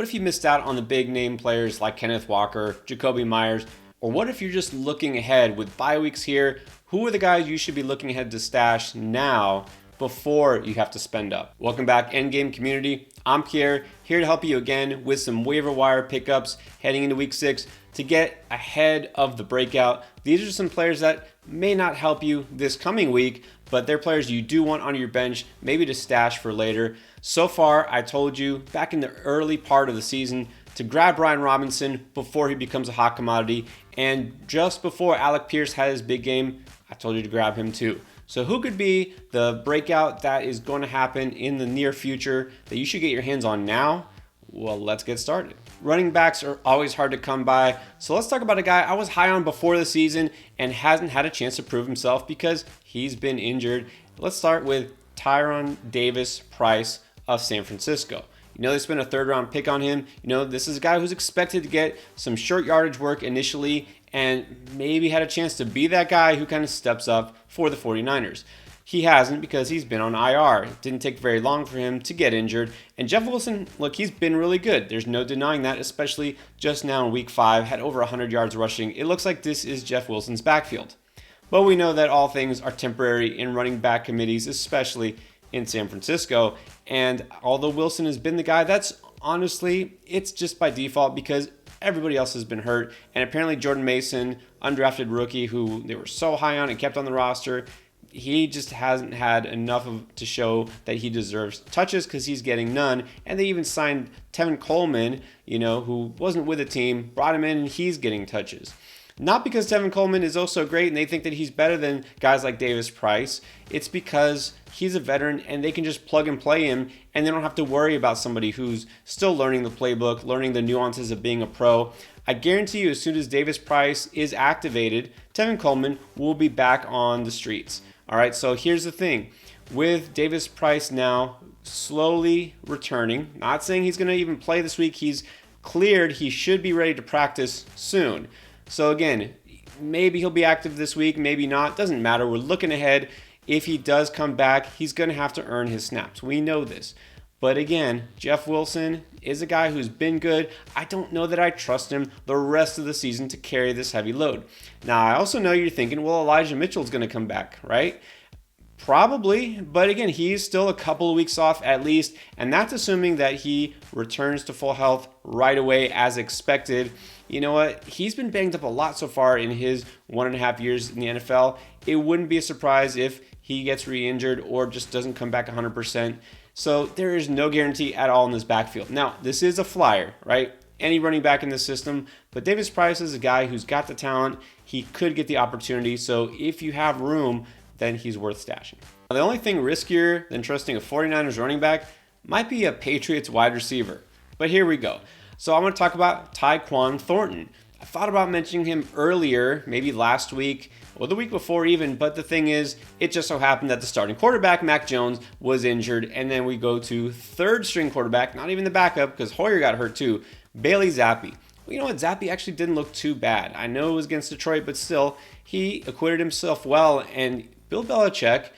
What if you missed out on the big name players like Kenneth Walker, Jacoby Myers, or what if you're just looking ahead with bye weeks here? Who are the guys you should be looking ahead to stash now before you have to spend up? Welcome back, Endgame community. I'm Pierre, here to help you again with some waiver wire pickups heading into week 6 to get ahead of the breakout. These are some players that may not help you this coming week, but they're players you do want on your bench, maybe to stash for later. So far, I told you back in the early part of the season to grab Brian Robinson before he becomes a hot commodity. And just before Alec Pierce had his big game, I told you to grab him too. So who could be the breakout that is going to happen in the near future that you should get your hands on now? Well, let's get started. Running backs are always hard to come by. So let's talk about a guy I was high on before the season and hasn't had a chance to prove himself because he's been injured. Let's start with Tyron Davis-Price of San Francisco. You know, they spent a third-round pick on him. You know, this is a guy who's expected to get some short yardage work initially and maybe had a chance to be that guy who kind of steps up for the 49ers. He hasn't because he's been on IR. It didn't take very long for him to get injured. And Jeff Wilson, look, he's been really good. There's no denying that, especially just now in week 5, had over 100 yards rushing. It looks like this is Jeff Wilson's backfield. But we know that all things are temporary in running back committees, especially in San Francisco. And although Wilson has been the guy, that's honestly, it's just by default because everybody else has been hurt. And apparently Jordan Mason, undrafted rookie who they were so high on and kept on the roster, he just hasn't had enough to show that he deserves touches because he's getting none. And they even signed Tevin Coleman, who wasn't with the team, brought him in and he's getting touches. Not because Tevin Coleman is also great and they think that he's better than guys like Davis-Price. It's because he's a veteran and they can just plug and play him and they don't have to worry about somebody who's still learning the playbook, learning the nuances of being a pro. I guarantee you as soon as Davis-Price is activated, Tevin Coleman will be back on the streets. All right, so here's the thing. With Davis-Price now slowly returning, not saying he's going to even play this week, he's cleared, he should be ready to practice soon. So again, maybe he'll be active this week, maybe not, doesn't matter. We're looking ahead. If he does come back, he's going to have to earn his snaps. We know this. But again, Jeff Wilson is a guy who's been good. I don't know that I trust him the rest of the season to carry this heavy load. Now, I also know you're thinking, well, Elijah Mitchell's going to come back, right? Probably, but again, he's still a couple of weeks off at least, and that's assuming that he returns to full health right away as expected. You know what? He's been banged up a lot so far in his 1.5 years in the NFL. It wouldn't be a surprise if he gets re-injured or just doesn't come back 100%. So there is no guarantee at all in this backfield. Now, this is a flyer, right? Any running back in the system, but Davis-Price is a guy who's got the talent. He could get the opportunity. So if you have room, then he's worth stashing. Now, the only thing riskier than trusting a 49ers running back might be a Patriots wide receiver. But here we go. So I'm going to talk about Tyquan Thornton. I thought about mentioning him earlier, maybe last week or the week before even, but the thing is, it just so happened that the starting quarterback, Mac Jones, was injured, and then we go to third string quarterback, not even the backup, because Hoyer got hurt too, Bailey Zappi. Well, you know what? Zappi actually didn't look too bad. I know it was against Detroit, but still, he acquitted himself well, and Bill Belichick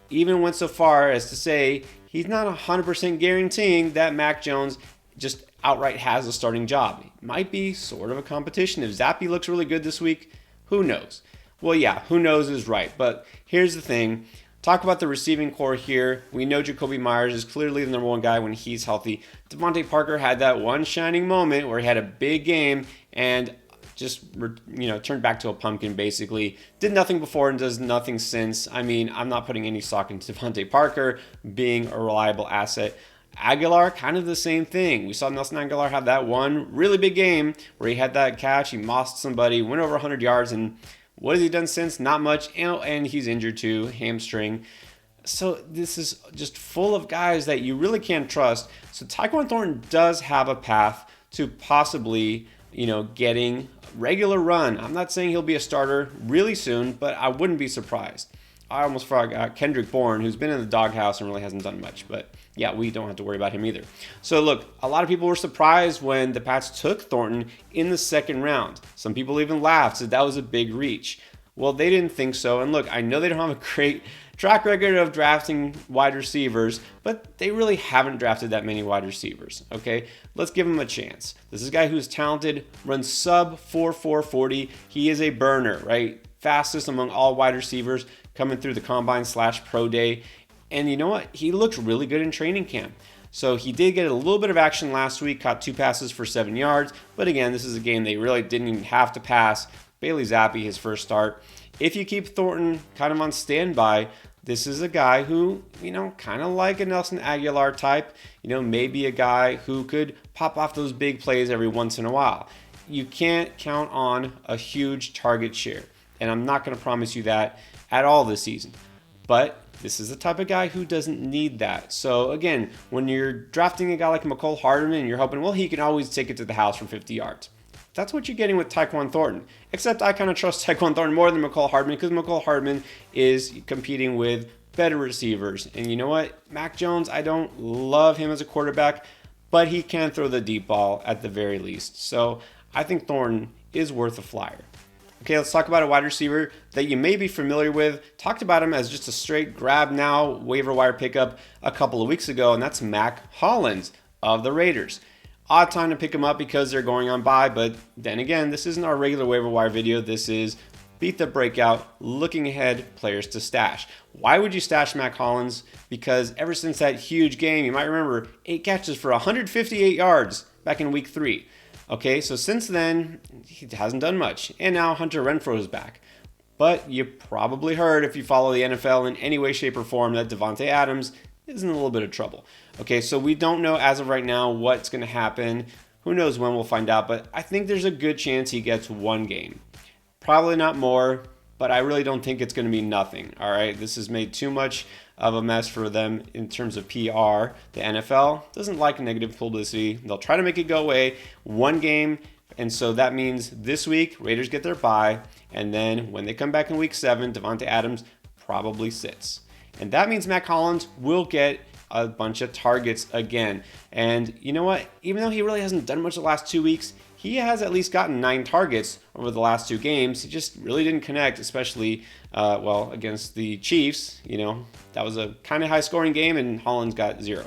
even went so far as to say he's not 100% guaranteeing that Mac Jones just outright has a starting job. It might be sort of a competition. If Zappi looks really good this week, who knows? Well, yeah, who knows is right. But here's the thing. Talk about the receiving core here. We know Jacoby Myers is clearly the number one guy when he's healthy. Devontae Parker had that one shining moment where he had a big game and just turned back to a pumpkin basically. Did nothing before and does nothing since. I mean, I'm not putting any stock into Devontae Parker being a reliable asset. Aguilar, kind of the same thing. We saw Nelson Aguilar have that one really big game where he had that catch, he mossed somebody, went over 100 yards, and what has he done since? Not much, and he's injured too, hamstring. So this is just full of guys that you really can't trust. So Tyquan Thornton does have a path to possibly, getting regular run. I'm not saying he'll be a starter really soon, but I wouldn't be surprised. I almost forgot Kendrick Bourne, who's been in the doghouse and really hasn't done much. But yeah, we don't have to worry about him either. So look, a lot of people were surprised when the Pats took Thornton in the second round. Some people even laughed, said that was a big reach. Well, they didn't think so. And look, I know they don't have a great, track record of drafting wide receivers, but they really haven't drafted that many wide receivers, okay? Let's give him a chance. This is a guy who's talented, runs sub 4.40. He is a burner, right? Fastest among all wide receivers coming through the combine/pro day. And you know what? He looked really good in training camp. So he did get a little bit of action last week, caught 2 passes for 7 yards. But again, this is a game they really didn't even have to pass. Bailey Zappi, his first start. If you keep Thornton kind of on standby, this is a guy who, kind of like a Nelson Aguilar type, maybe a guy who could pop off those big plays every once in a while. You can't count on a huge target share. And I'm not going to promise you that at all this season. But this is the type of guy who doesn't need that. So again, when you're drafting a guy like McCole Hardman and you're hoping, well, he can always take it to the house from 50 yards. That's what you're getting with Tyquan Thornton. Except I kind of trust Tyquan Thornton more than McCole Hardman because McCole Hardman is competing with better receivers. And you know what? Mac Jones, I don't love him as a quarterback, but he can throw the deep ball at the very least. So I think Thornton is worth a flyer. Okay, let's talk about a wide receiver that you may be familiar with. Talked about him as just a straight grab now waiver wire pickup a couple of weeks ago, and that's Mac Hollins of the Raiders. Odd time to pick him up because they're going on bye, but then again, this isn't our regular waiver wire video. This is Beat the Breakout, looking ahead, players to stash. Why would you stash Mac Hollins? Because ever since that huge game, you might remember 8 catches for 158 yards back in week 3. Okay, so since then, he hasn't done much. And now Hunter Renfrow is back. But you probably heard, if you follow the NFL in any way, shape, or form, that Davante Adams is in a little bit of trouble. Okay, so we don't know as of right now what's going to happen. Who knows when, we'll find out. But I think there's a good chance he gets 1 game. Probably not more, but I really don't think it's going to be nothing. All right, this has made too much of a mess for them in terms of PR. The NFL doesn't like negative publicity. They'll try to make it go away. 1 game, and so that means this week Raiders get their bye, and then when they come back in week 7, Davante Adams probably sits. And that means Mac Hollins will get a bunch of targets again. And you know what? Even though he really hasn't done much the last 2 weeks, he has at least gotten 9 targets over the last 2 games. He just really didn't connect, especially, against the Chiefs. That was a kind of high-scoring game, and Hollins got 0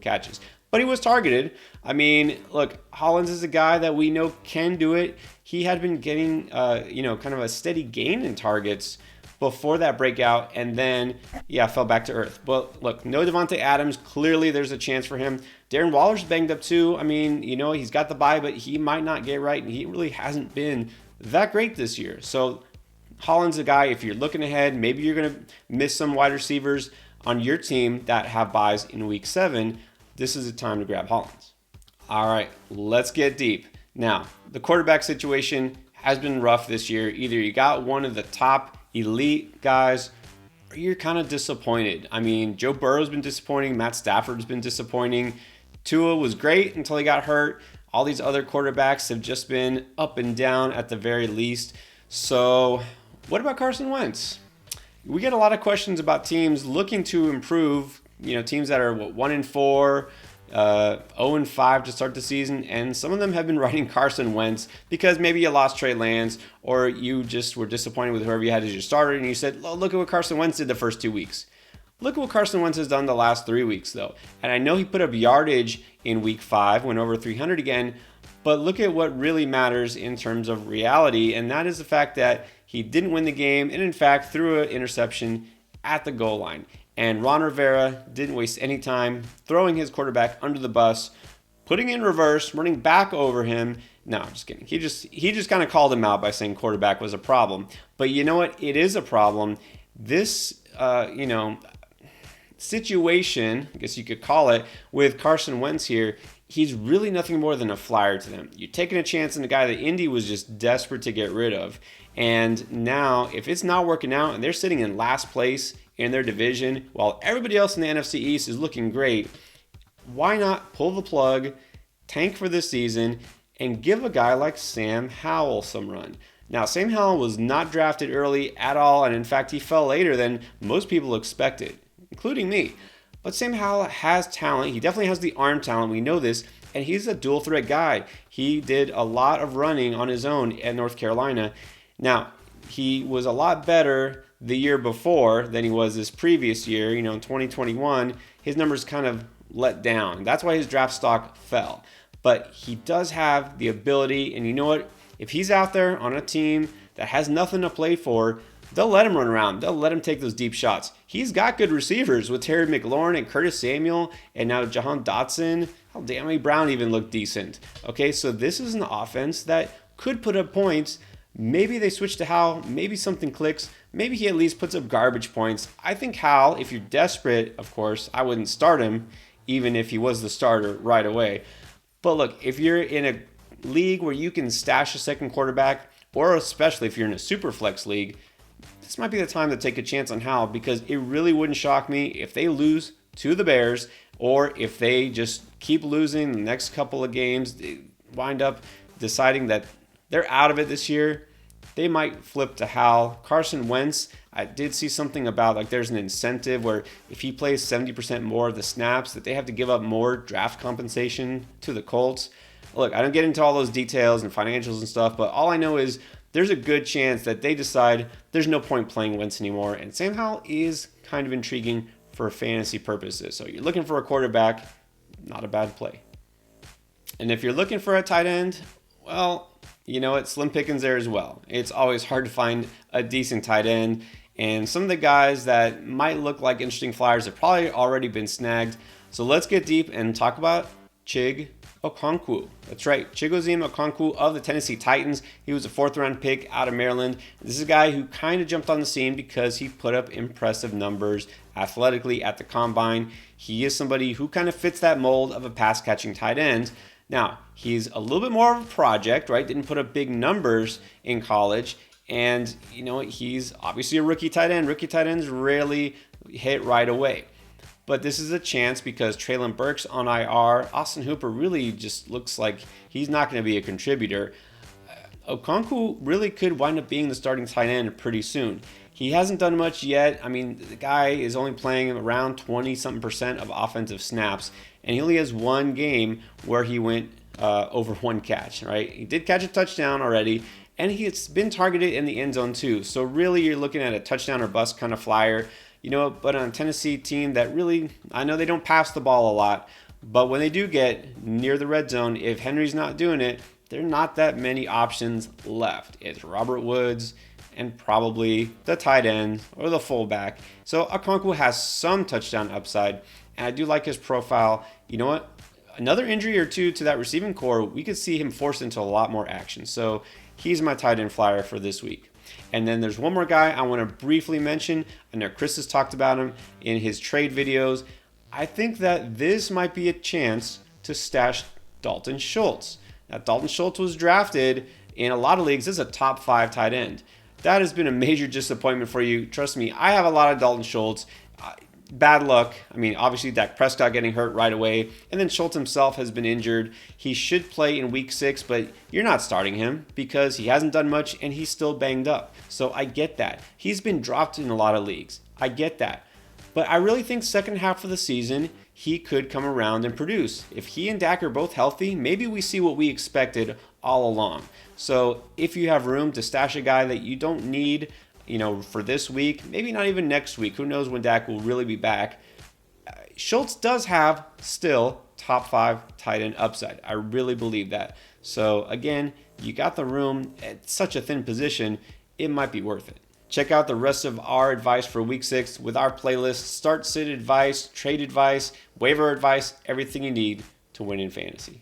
catches. But he was targeted. I mean, look, Hollins is a guy that we know can do it. He had been getting, kind of a steady gain in targets before that breakout, and then, fell back to earth. But look, no Davante Adams. Clearly, there's a chance for him. Darren Waller's banged up too. I mean, he's got the bye, but he might not get right, and he really hasn't been that great this year. So Hollins a guy, if you're looking ahead, maybe you're going to miss some wide receivers on your team that have buys in week 7. This is the time to grab Hollins. All right, let's get deep. Now, the quarterback situation has been rough this year. Either you got one of the top elite guys, or you're kind of disappointed. I mean, Joe Burrow's been disappointing. Matt Stafford's been disappointing. Tua was great until he got hurt. All these other quarterbacks have just been up and down at the very least. So what about Carson Wentz? We get a lot of questions about teams looking to improve, teams that are 1-4, 0-5 to start the season, and some of them have been writing Carson Wentz because maybe you lost Trey Lance, or you just were disappointed with whoever you had as your starter, and you said, oh, look at what Carson Wentz did the first 2 weeks. Look at what Carson Wentz has done the last 3 weeks, though. And I know he put up yardage in week 5, went over 300 again, but look at what really matters in terms of reality, and that is the fact that he didn't win the game, and in fact threw an interception at the goal line. And Ron Rivera didn't waste any time throwing his quarterback under the bus, putting in reverse, running back over him. No, I'm just kidding. He just kind of called him out by saying quarterback was a problem. But you know what? It is a problem. This, situation, I guess you could call it, with Carson Wentz here, he's really nothing more than a flyer to them. You're taking a chance on a guy that Indy was just desperate to get rid of. And now, if it's not working out and they're sitting in last place in their division while everybody else in the NFC East is looking great, why not pull the plug, tank for this season, and give a guy like Sam Howell some run? Now, Sam Howell was not drafted early at all, and in fact, he fell later than most people expected, including me. But Sam Howell has talent. He definitely has the arm talent. We know this. And he's a dual threat guy. He did a lot of running on his own at North Carolina. Now, he was a lot better the year before than he was this previous year. In 2021, his numbers kind of let down. That's why his draft stock fell. But he does have the ability, and you know what? If he's out there on a team that has nothing to play for, they'll let him run around. They'll let him take those deep shots. He's got good receivers with Terry McLaurin and Curtis Samuel and now Jahan Dotson. Hell, Danny Brown even looked decent. Okay, so this is an offense that could put up points. Maybe they switch to Hal. Maybe something clicks. Maybe he at least puts up garbage points. I think Hal, if you're desperate, of course, I wouldn't start him even if he was the starter right away. But look, if you're in a league where you can stash a second quarterback, or especially if you're in a super flex league, this might be the time to take a chance on Hal, because it really wouldn't shock me if they lose to the Bears, or if they just keep losing the next couple of games, they wind up deciding that they're out of it this year. They might flip to Hal. Carson Wentz, I did see something about like there's an incentive where if he plays 70% more of the snaps, that they have to give up more draft compensation to the Colts. Look, I don't get into all those details and financials and stuff, but all I know is there's a good chance that they decide there's no point playing Wentz anymore. And Sam Howell is kind of intriguing for fantasy purposes. So you're looking for a quarterback, not a bad play. And if you're looking for a tight end, well, you know what? Slim pickings there as well. It's always hard to find a decent tight end. And some of the guys that might look like interesting flyers have probably already been snagged. So let's get deep and talk about Chig Okonkwo. That's right, Chigoziem Okonkwo of the Tennessee Titans. He was a 4th-round pick out of Maryland. This is a guy who kind of jumped on the scene because he put up impressive numbers athletically at the combine. He is somebody who kind of fits that mold of a pass-catching tight end. Now, he's a little bit more of a project, right? Didn't put up big numbers in college. And, you know, he's obviously a rookie tight end. Rookie tight ends rarely hit right away. But this is a chance because Treylon Burks on IR. Austin Hooper really just looks like he's not going to be a contributor. Okonkwo really could wind up being the starting tight end pretty soon. He hasn't done much yet. I mean, the guy is only playing around 20-something% of offensive snaps, and he only has one game where he went over one catch, right? He did catch a touchdown already, and he's been targeted in the end zone too. So really, you're looking at a touchdown or bust kind of flyer. You know, but on a Tennessee team that really, I know they don't pass the ball a lot, but when they do get near the red zone, if Henry's not doing it, there are not that many options left. It's Robert Woods and probably the tight end or the fullback. So Okonkwo has some touchdown upside, and I do like his profile. You know what? Another injury or two to that receiving core, we could see him forced into a lot more action. So he's my tight end flyer for this week. And then there's one more guy I want to briefly mention. I know Chris has talked about him in his trade videos. I think that this might be a chance to stash Dalton Schultz. Now, Dalton Schultz was drafted in a lot of leagues as a top 5 tight end. That has been a major disappointment for you. Trust me, I have a lot of Dalton Schultz. Bad luck. I mean, obviously Dak Prescott getting hurt right away, and then Schultz himself has been injured. He should play in week 6, but you're not starting him because he hasn't done much and he's still banged up. So I get that. He's been dropped in a lot of leagues. I get that. But I really think second half of the season, he could come around and produce. If he and Dak are both healthy, maybe we see what we expected all along. So if you have room to stash a guy that you don't need, you know, for this week, maybe not even next week. Who knows when Dak will really be back. Schultz does have still top 5 tight end upside. I really believe that. So again, you got the room at such a thin position, it might be worth it. Check out the rest of our advice for week 6 with our playlist. Start, sit advice, trade advice, waiver advice, everything you need to win in fantasy.